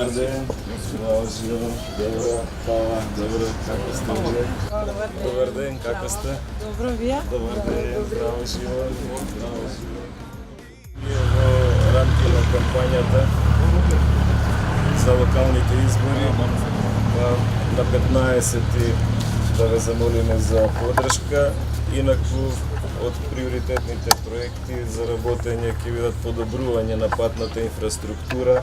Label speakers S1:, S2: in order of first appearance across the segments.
S1: Добар ден, здраво живо, добро, хвала, добро, како сте вие? Добар ден, како сте?
S2: Добро, вие?
S1: Добар ден, здраво живо, здраво живо. Ние во рамки на кампањата за локалните избори, на 15-ти да ве замолиме за подршка. Инаку, од приоритетните проекти за работење ќе бидат подобрување на патната инфраструктура,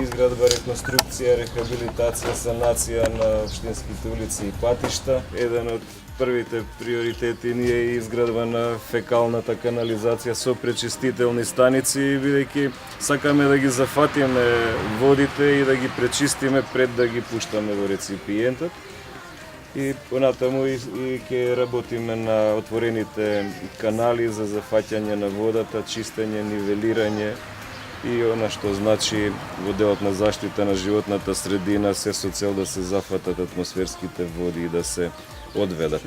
S1: изградба, реконструкција, рехабилитација, санација на општинските улици и патишта. Еден од првите приоритети ни е изградба на фекалната канализација со пречистителни станици, бидејќи сакаме да ги зафатиме водите и да ги пречистиме пред да ги пуштаме во реципиентот. И понатаму и ќе работиме на отворените канали за зафаќање на водата, чистење, нивелирање и она што значи во делот на заштита на животната средина, се со цел да се зафатат атмосферските води и да се одведат.